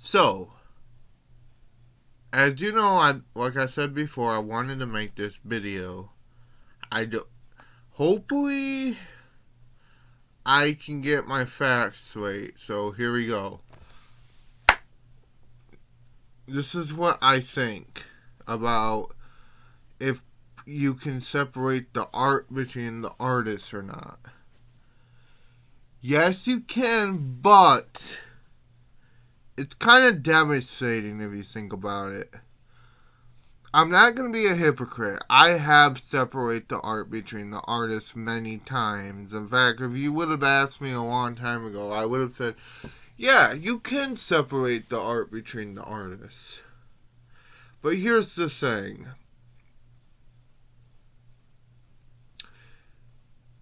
So, as you know, like I said before, I wanted to make this video. I do. Hopefully, I can get my facts straight. So here we go. This is what I think about if you can separate the art between the artists or not. Yes, you can, but it's kind of devastating if you think about it. I'm not going to be a hypocrite. I have separated the art between the artists many times. In fact, if you would have asked me a long time ago, I would have said, yeah, you can separate the art between the artists. But here's the thing.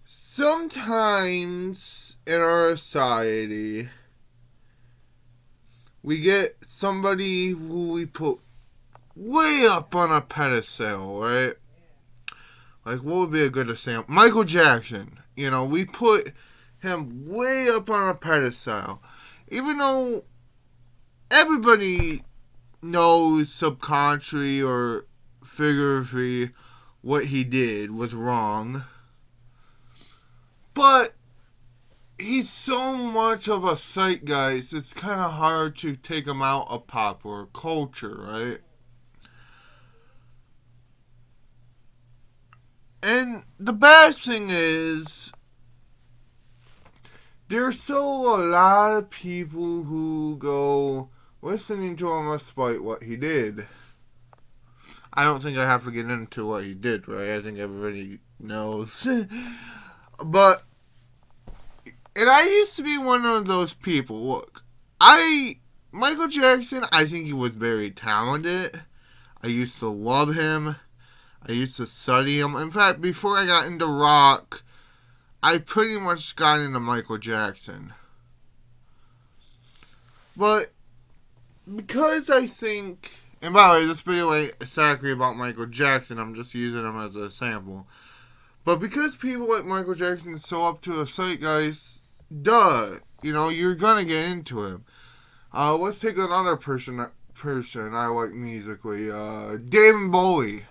Sometimes in our society, we get somebody who we put way up on a pedestal, right? Like, what would be a good example? Michael Jackson. You know, we put him way up on a pedestal. Even though everybody knows subconsciously or figuratively what he did was wrong. But he's so much of a zeitgeist, it's kind of hard to take him out of popular culture, right? And the bad thing is, there's still a lot of people who go listening to him despite what he did. I don't think I have to get into what he did, right? I think everybody knows. But, and I used to be one of those people. Look, Michael Jackson, I think he was very talented. I used to love him. I used to study him. In fact, before I got into rock, I pretty much got into Michael Jackson. But because I think, and by the way, this video ain't exactly about Michael Jackson, I'm just using him as a sample. But because people like Michael Jackson are so up to a zeitgeist, duh, you know, you're gonna get into him. Let's take another person I like musically, David Bowie,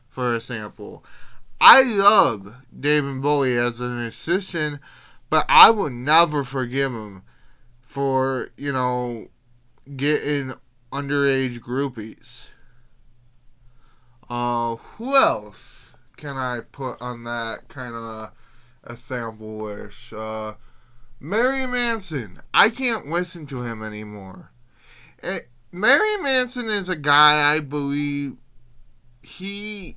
for example. I love David Bowie as an musician, but I would never forgive him for, you know, getting underage groupies. Who else can I put on that kind of example wish? Marilyn Manson. I can't listen to him anymore. Marilyn Manson is a guy I believe he's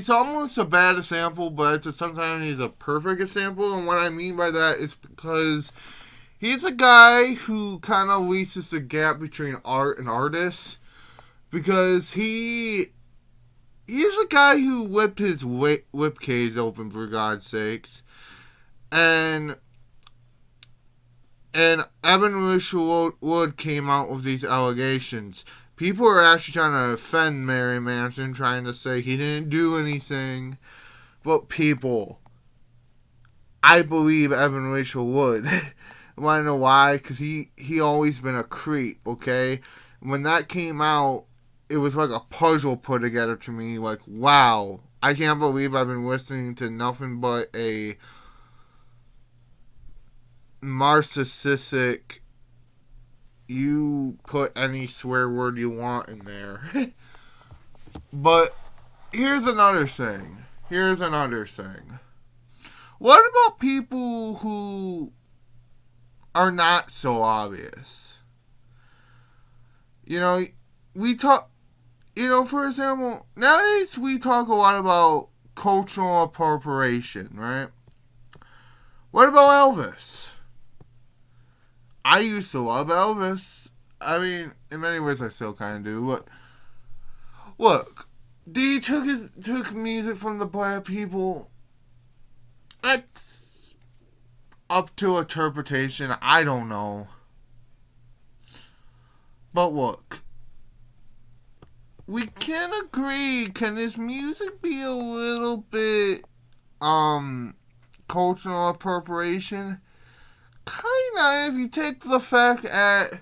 almost a bad example, but sometimes he's a perfect example. And what I mean by that is because he's a guy who kind of reaches the gap between art and artists, because he's a guy who whipped his whip cage open, for God's sakes, and Evan Rachel Wood came out with these allegations. People are actually trying to offend Mary Manson, trying to say he didn't do anything. But people, I believe Evan Rachel Wood. Want to know why? Because he always been a creep, okay? When that came out, it was like a puzzle put together to me. Like, wow, I can't believe I've been listening to nothing but a narcissistic, you put any swear word you want in there. But here's another thing. What about people who are not so obvious? You know, we talk, you know, for example, nowadays we talk a lot about cultural appropriation, right? What about Elvis? I used to love Elvis. I mean, in many ways I still kind of do, but look, he took music from the black people. That's up to interpretation. I don't know. But look, we can agree. Can this music be a little bit cultural appropriation? kinda, if you take the fact that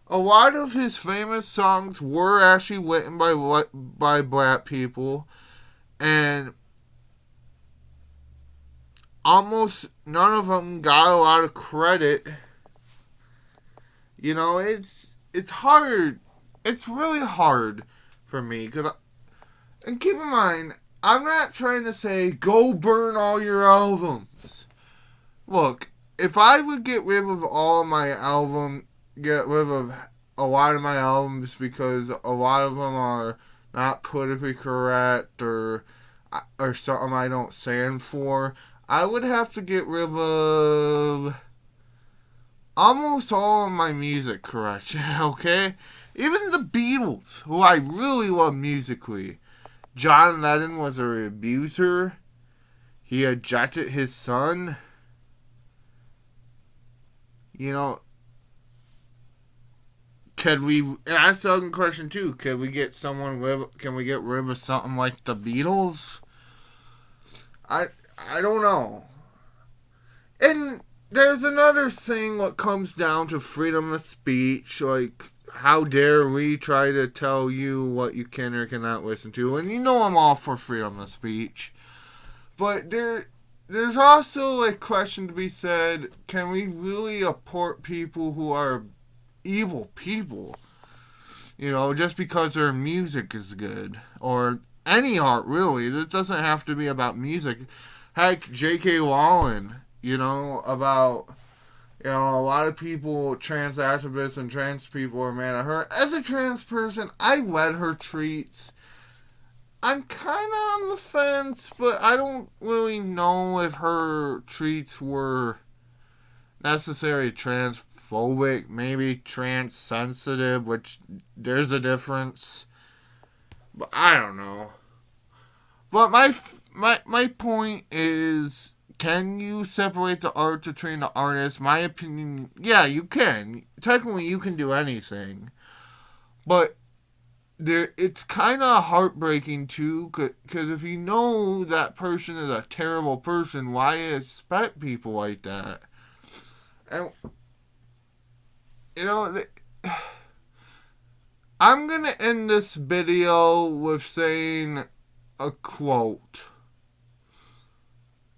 a lot of his famous songs were actually written by black people, and almost none of them got a lot of credit. You know, it's hard. It's really hard for me and keep in mind, I'm not trying to say go burn all your albums. Look, if I would get rid of all of my get rid of a lot of my albums because a lot of them are not politically correct or something I don't stand for, I would have to get rid of almost all of my music correction, okay? Even the Beatles, who I really love musically. John Lennon was an abuser. He ejected his son. You know, and that's the other question too, can we get rid of something like the Beatles? I don't know. And there's another thing what comes down to freedom of speech, like how dare we try to tell you what you can or cannot listen to, and you know I'm all for freedom of speech. But there's also a question to be said, can we really support people who are evil people? You know, just because their music is good. Or any art, really. This doesn't have to be about music. Heck, J.K. Rowling, you know, about, you know, a lot of people, trans activists and trans people are mad at her. As a trans person, I read her tweets. I'm kind of on the fence, but I don't really know if her tweets were necessarily transphobic, maybe trans-sensitive, which there's a difference. But I don't know. But my point is, can you separate the art to train the artist? My opinion, yeah, you can. Technically, you can do anything. But it's kind of heartbreaking, too, because if you know that person is a terrible person, why expect people like that? And, you know, I'm going to end this video with saying a quote.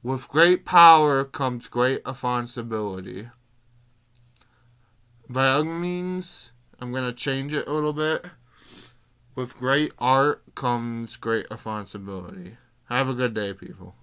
With great power comes great responsibility. By all means, I'm going to change it a little bit. With great art comes great responsibility. Have a good day, people.